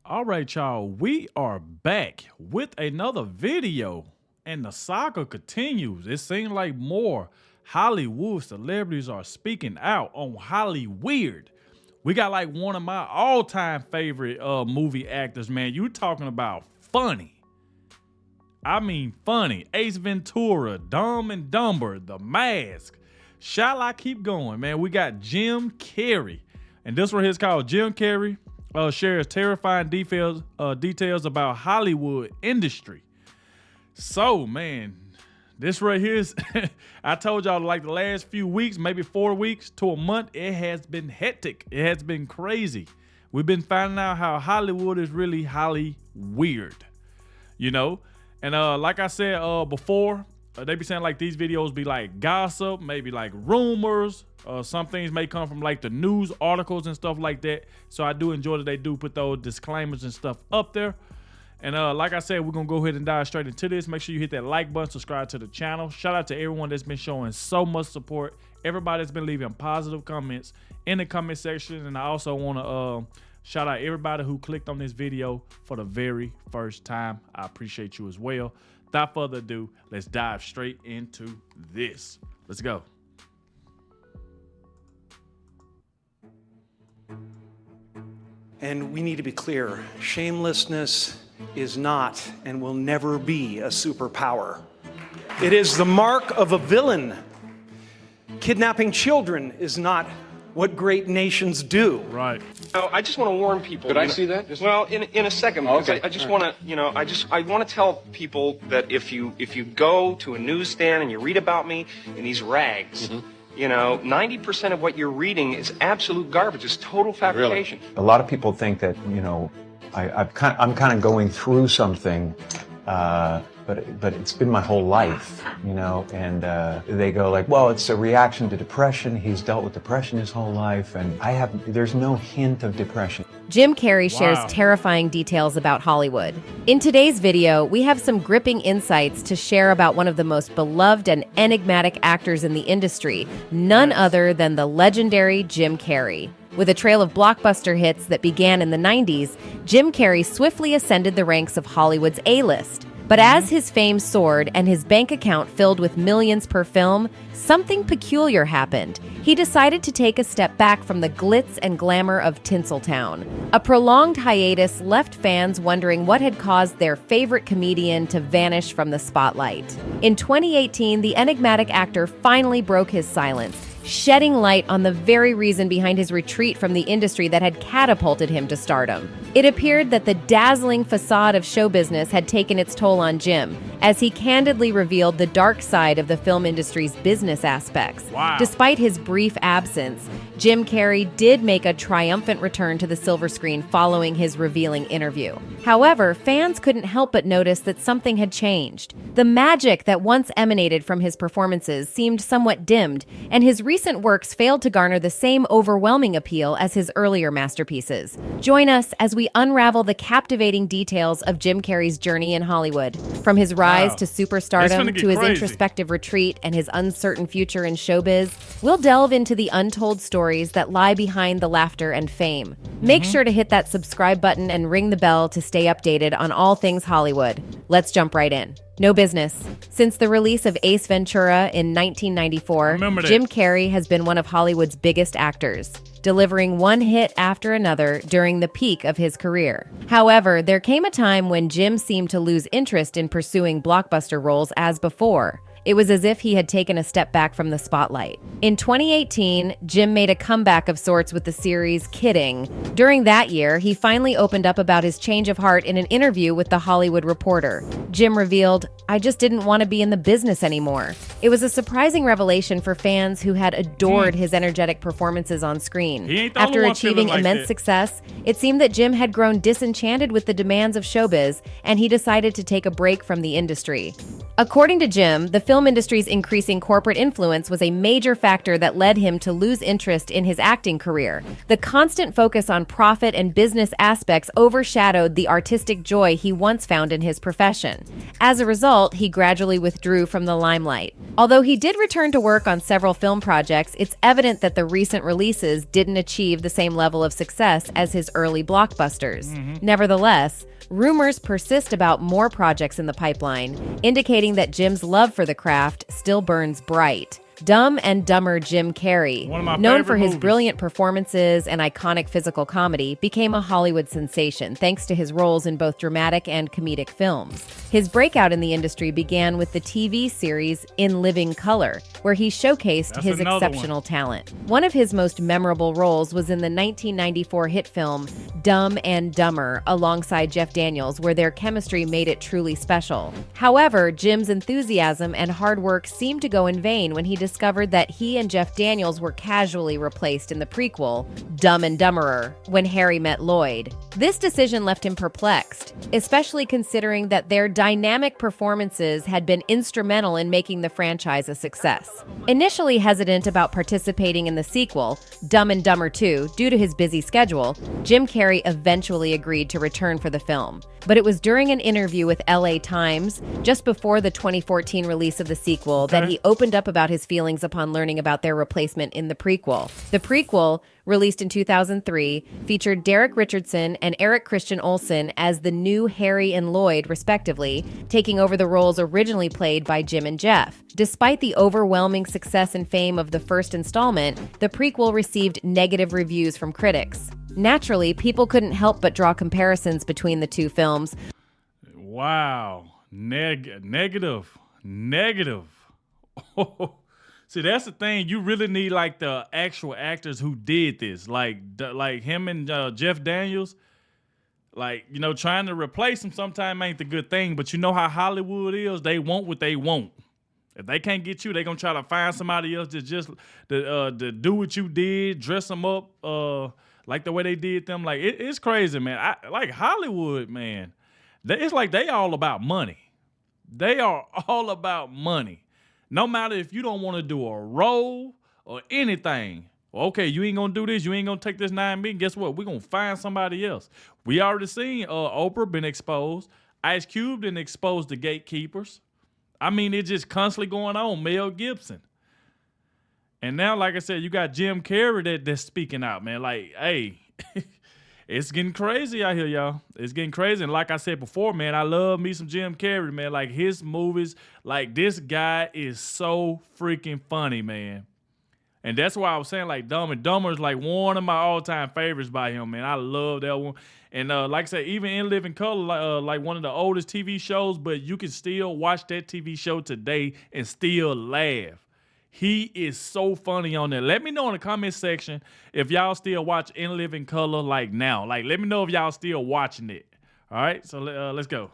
All right, y'all, we are back with another video, and the saga continues. It seems like more Hollywood celebrities are speaking out on Hollyweird. We got like one of my all-time favorite movie actors, man. You talking about funny. I mean funny. Ace Ventura, Dumb and Dumber, The Mask. Shall I keep going, man? We got Jim Carrey. And this one here is called Jim Carrey shares terrifying details about Hollywood industry. So, man, this right here is, I told y'all like the last few weeks, maybe 4 weeks to a month, it has been hectic. It has been crazy. We've been finding out how Hollywood is really Hollyweird, you know? And like I said before, they be saying like these videos be like gossip, maybe like rumors. Some things may come from like the news articles and stuff like that. So I do enjoy that they do put those disclaimers and stuff up there. And like I said, we're going to go ahead and dive straight into this. Make sure you hit that like button, subscribe to the channel. Shout out to everyone that's been showing so much support. Everybody that's been leaving positive comments in the comment section. And I also want to shout out everybody who clicked on this video for the very first time. I appreciate you as well. Without further ado, let's dive straight into this. Let's go. And we need to be clear, shamelessness is not and will never be a superpower. It is the mark of a villain. Kidnapping children is not what great nations do. Right. I just want to warn people. Could I see that? Well, in a second, because Okay. I just want to, I want to tell people that if you go to a newsstand and you read about me in these rags, 90% of what you're reading is absolute garbage. It's total fabrication. A lot of people think that, I'm kind of going through something, but it's been my whole life, and they go like, well, it's a reaction to depression. He's dealt with depression his whole life, and there's no hint of depression. Jim Carrey shares terrifying details about Hollywood. In today's video, we have some gripping insights to share about one of the most beloved and enigmatic actors in the industry, none other than the legendary Jim Carrey. With a trail of blockbuster hits that began in the 90s, Jim Carrey swiftly ascended the ranks of Hollywood's A-list. But as his fame soared and his bank account filled with millions per film, something peculiar happened. He decided to take a step back from the glitz and glamour of Tinseltown. A prolonged hiatus left fans wondering what had caused their favorite comedian to vanish from the spotlight. In 2018, the enigmatic actor finally broke his silence, shedding light on the very reason behind his retreat from the industry that had catapulted him to stardom. It appeared that the dazzling facade of show business had taken its toll on Jim, as he candidly revealed the dark side of the film industry's business aspects. Wow. Despite his brief absence, Jim Carrey did make a triumphant return to the silver screen following his revealing interview. However, fans couldn't help but notice that something had changed. The magic that once emanated from his performances seemed somewhat dimmed, and his recent works failed to garner the same overwhelming appeal as his earlier masterpieces. Join us as we unravel the captivating details of Jim Carrey's journey in Hollywood, from his rise to superstardom to his introspective retreat and his uncertain future in showbiz. We'll delve into the untold stories that lie behind the laughter and fame. Make sure to hit that subscribe button and ring the bell to stay updated on all things Hollywood. Let's jump right in. No business. Since the release of Ace Ventura in 1994, Jim Carrey has been one of Hollywood's biggest actors, delivering one hit after another during the peak of his career. However, there came a time when Jim seemed to lose interest in pursuing blockbuster roles as before. It was as if he had taken a step back from the spotlight. In 2018, Jim made a comeback of sorts with the series Kidding. During that year, he finally opened up about his change of heart in an interview with The Hollywood Reporter. Jim revealed, "I just didn't want to be in the business anymore." It was a surprising revelation for fans who had adored his energetic performances on screen. After achieving immense success, it seemed that Jim had grown disenchanted with the demands of showbiz, and he decided to take a break from the industry. According to Jim, the film industry's increasing corporate influence was a major factor that led him to lose interest in his acting career. The constant focus on profit and business aspects overshadowed the artistic joy he once found in his profession. As a result, he gradually withdrew from the limelight. Although he did return to work on several film projects, it's evident that the recent releases didn't achieve the same level of success as his early blockbusters. Nevertheless, rumors persist about more projects in the pipeline, indicating that Jim's love for the craft still burns bright. Dumb and Dumber Jim Carrey, One of my known favorite for his movies. brilliant performances and iconic physical comedy, became a Hollywood sensation thanks to his roles in both dramatic and comedic films. His breakout in the industry began with the TV series In Living Color, where he showcased That's his another exceptional talent. One of his most memorable roles was in the 1994 hit film Dumb and Dumber alongside Jeff Daniels, where their chemistry made it truly special. However, Jim's enthusiasm and hard work seemed to go in vain when he discovered that he and Jeff Daniels were casually replaced in the prequel, Dumb and Dumberer, when Harry met Lloyd. This decision left him perplexed, especially considering that their dynamic performances had been instrumental in making the franchise a success. Initially hesitant about participating in the sequel, Dumb and Dumber 2, due to his busy schedule, Jim Carrey eventually agreed to return for the film. But it was during an interview with LA Times, just before the 2014 release of the sequel, that he opened up about his feelings upon learning about their replacement in the prequel. The prequel, released in 2003, featured Derek Richardson and Eric Christian Olsen as the new Harry and Lloyd, respectively, taking over the roles originally played by Jim and Jeff. Despite the overwhelming success and fame of the first installment, the prequel received negative reviews from critics. Naturally, people couldn't help but draw comparisons between the two films. Wow. Negative. See, that's the thing. You really need like the actual actors who did this, like him and Jeff Daniels. Like, you know, trying to replace him sometimes ain't the good thing. But you know how Hollywood is. They want what they want. If they can't get you, they gonna try to find somebody else to do what you did, dress them up like the way they did them. Like it's crazy, man. Like Hollywood, man. It's like they all about money. They are all about money. No matter if you don't want to do a role or anything. Well, okay, you ain't gonna do this. You ain't gonna take this 9 million. Guess what? We're gonna find somebody else. We already seen Oprah been exposed. Ice Cube been exposed to gatekeepers. I mean, it's just constantly going on. Mel Gibson. And now, like I said, you got Jim Carrey that's speaking out, man. Like, hey, it's getting crazy out here, y'all. It's getting crazy. And like I said before, man, I love me some Jim Carrey, man. Like, his movies, like, this guy is so freaking funny, man. And that's why I was saying, like, Dumb and Dumber is, like, one of my all-time favorites by him, man. I love that one. And like I said, even In Living Color, like one of the oldest TV shows, but you can still watch that TV show today and still laugh. He is so funny on there. Let me know in the comment section if y'all still watch In Living Color like now. Like, let me know if y'all still watching it. All right, so let's go.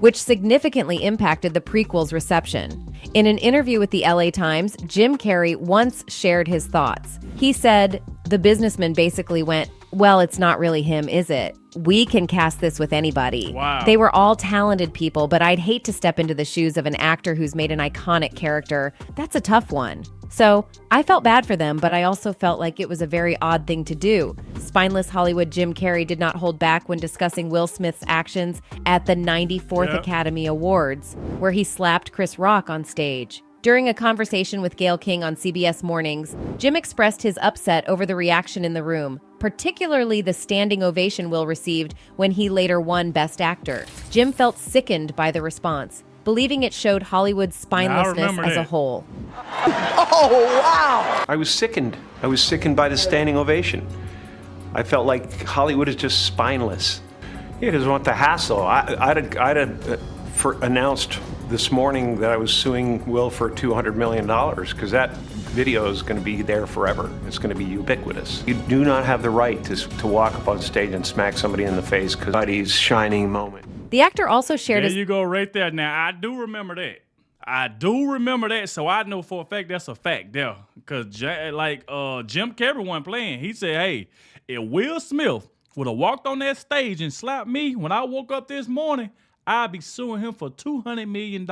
Which significantly impacted the prequel's reception. In an interview with the LA Times, Jim Carrey once shared his thoughts. He said, "The businessman basically went, well, it's not really him, is it? We can cast this with anybody. Wow. They were all talented people, but I'd hate to step into the shoes of an actor who's made an iconic character. That's a tough one." So I felt bad for them, but I also felt like it was a very odd thing to do. Spineless Hollywood Jim Carrey did not hold back when discussing Will Smith's actions at the 94th Academy Awards, where he slapped Chris Rock on stage. During a conversation with Gayle King on CBS Mornings, Jim expressed his upset over the reaction in the room, particularly the standing ovation Will received when he later won Best Actor. Jim felt sickened by the response, believing it showed Hollywood's spinelessness as a whole. Oh, wow! I was sickened. I was sickened by the standing ovation. I felt like Hollywood is just spineless. Yeah, because I want the hassle. I'd announced this morning that I was suing Will for $200 million because that video is going to be there forever. It's going to be ubiquitous. You do not have the right to walk up on stage and smack somebody in the face because somebody's shining moment. The actor also shared There you go right there. Now, I do remember that. So I know for a fact that's a fact there. Because, Jim Carrey wasn't playing. He said, hey, if Will Smith would have walked on that stage and slapped me when I woke up this morning, I'd be suing him for $200 million.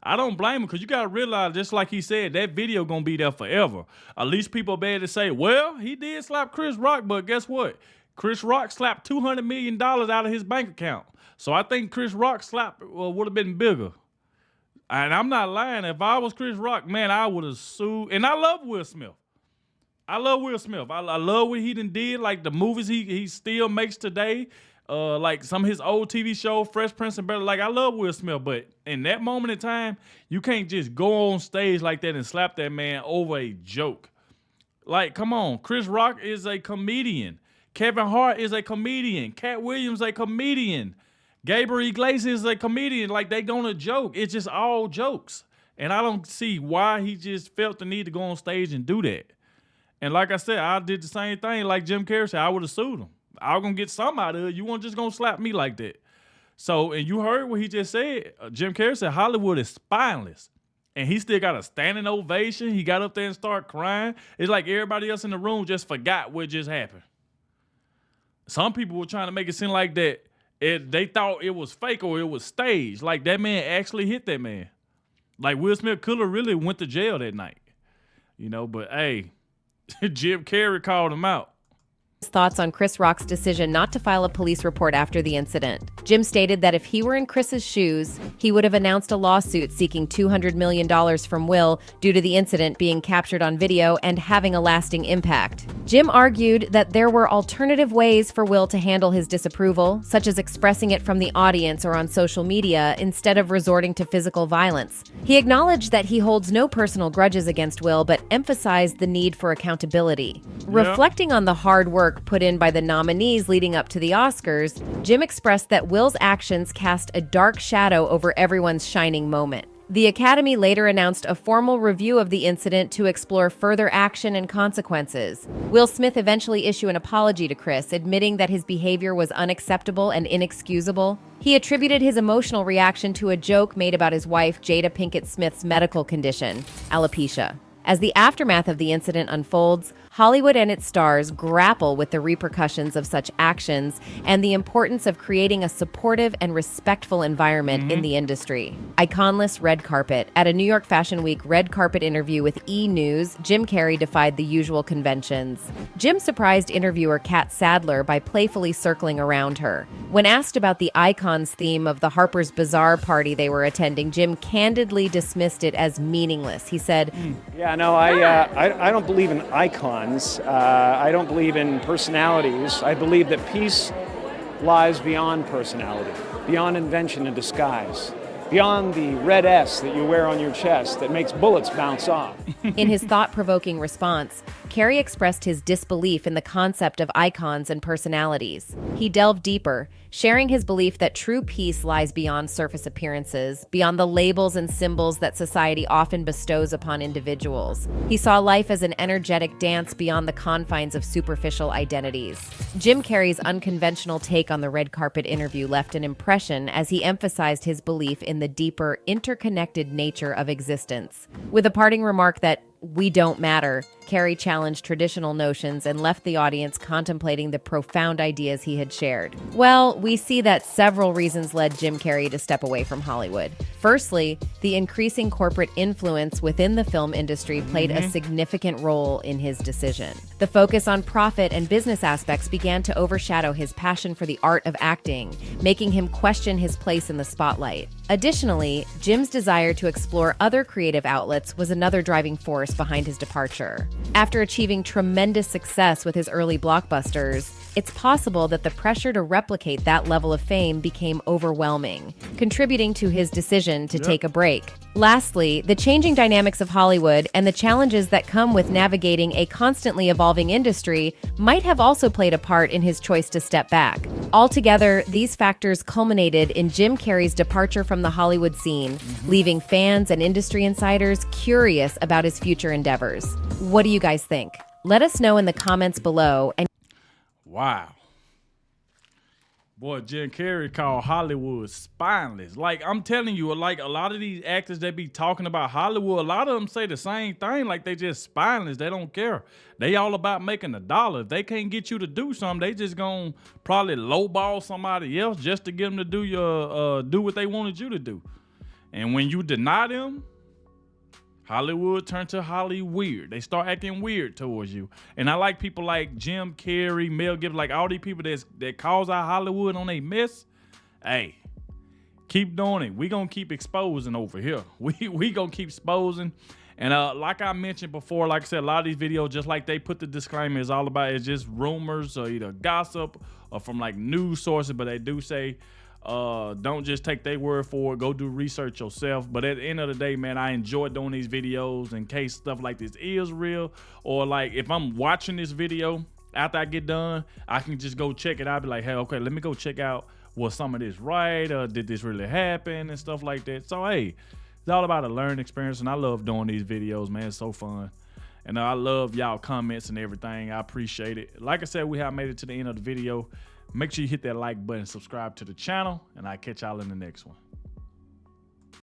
I don't blame him because you got to realize, just like he said, that video going to be there forever. At least people are able to say, well, he did slap Chris Rock, but guess what? Chris Rock slapped $200 million out of his bank account. So I think Chris Rock slap would have been bigger. And I'm not lying. If I was Chris Rock, man, I would have sued. And I love Will Smith. I love Will Smith. I love what he done did, like the movies he still makes today. Like some of his old TV show, Fresh Prince and Better. Like, I love Will Smith, but in that moment in time, you can't just go on stage like that and slap that man over a joke. Like, come on. Chris Rock is a comedian. Kevin Hart is a comedian. Cat Williams a comedian. Gabriel Iglesias is a comedian. Like, they gonna joke. It's just all jokes. And I don't see why he just felt the need to go on stage and do that. And like I said, I did the same thing like Jim Carrey said. I would have sued him. I was gonna get something out of it. You weren't just gonna slap me like that. So, and you heard what he just said. Jim Carrey said Hollywood is spineless. And he still got a standing ovation. He got up there and started crying. It's like everybody else in the room just forgot what just happened. Some people were trying to make it seem like that they thought it was fake or it was staged. Like that man actually hit that man. Like Will Smith could have really went to jail that night. You know, but hey, Jim Carrey called him out. Thoughts on Chris Rock's decision not to file a police report after the incident. Jim stated that if he were in Chris's shoes, he would have announced a lawsuit seeking $200 million from Will due to the incident being captured on video and having a lasting impact. Jim argued that there were alternative ways for Will to handle his disapproval, such as expressing it from the audience or on social media instead of resorting to physical violence. He acknowledged that he holds no personal grudges against Will, but emphasized the need for accountability. Reflecting on the hard work put in by the nominees leading up to the Oscars, Jim expressed that Will's actions cast a dark shadow over everyone's shining moment. The Academy later announced a formal review of the incident to explore further action and consequences. Will Smith eventually issued an apology to Chris, admitting that his behavior was unacceptable and inexcusable. He attributed his emotional reaction to a joke made about his wife, Jada Pinkett Smith's medical condition, alopecia. As the aftermath of the incident unfolds, Hollywood and its stars grapple with the repercussions of such actions and the importance of creating a supportive and respectful environment in the industry. Iconless red carpet. At a New York Fashion Week red carpet interview with E! News, Jim Carrey defied the usual conventions. Jim surprised interviewer Kat Sadler by playfully circling around her. When asked about the icons theme of the Harper's Bazaar party they were attending, Jim candidly dismissed it as meaningless. He said, Yeah, no, I don't believe in icons. I don't believe in personalities. I believe that peace lies beyond personality, beyond invention and disguise, beyond the red S that you wear on your chest that makes bullets bounce off. In his thought-provoking response, Carrey expressed his disbelief in the concept of icons and personalities. He delved deeper, sharing his belief that true peace lies beyond surface appearances, beyond the labels and symbols that society often bestows upon individuals. He saw life as an energetic dance beyond the confines of superficial identities. Jim Carrey's unconventional take on the red carpet interview left an impression as he emphasized his belief in the deeper, interconnected nature of existence. With a parting remark that "we don't matter," Carrey challenged traditional notions and left the audience contemplating the profound ideas he had shared. Well, we see that several reasons led Jim Carrey to step away from Hollywood. Firstly, the increasing corporate influence within the film industry played a significant role in his decision. The focus on profit and business aspects began to overshadow his passion for the art of acting, making him question his place in the spotlight. Additionally, Jim's desire to explore other creative outlets was another driving force behind his departure. After achieving tremendous success with his early blockbusters, it's possible that the pressure to replicate that level of fame became overwhelming, contributing to his decision to take a break. Lastly, the changing dynamics of Hollywood and the challenges that come with navigating a constantly evolving industry might have also played a part in his choice to step back. Altogether, these factors culminated in Jim Carrey's departure from the Hollywood scene, leaving fans and industry insiders curious about his future endeavors. What do you guys think? Let us know in the comments below. And wow. Boy, Jim Carrey called Hollywood spineless. Like, I'm telling you, like, a lot of these actors that be talking about Hollywood, a lot of them say the same thing, like they just spineless. They don't care. They all about making a dollar. If they can't get you to do something, they just gonna probably lowball somebody else just to get them to do what they wanted you to do. And when you deny them, Hollywood turn to Hollyweird. They start acting weird towards you. And I like people like Jim Carrey, Mel Gibson, like all these people that calls out Hollywood on they mess. Hey, keep doing it. We gonna keep exposing over here. We gonna keep exposing. And like I mentioned before, like I said, a lot of these videos, just like they put the disclaimer, is all about it's just rumors or either gossip or from like news sources. But they do say, don't just take their word for it. Go do research yourself. But at the end of the day, man, I enjoy doing these videos in case stuff like this is real. Or like if I'm watching this video after I get done, I can just go check it out. Be like, hey, okay, let me go check out, was some of this right? Did this really happen and stuff like that? So, hey, it's all about a learning experience. And I love doing these videos, man. It's so fun. And I love y'all comments and everything. I appreciate it. Like I said, we have made it to the end of the video. Make sure you hit that like button, subscribe to the channel, and I'll catch y'all in the next one.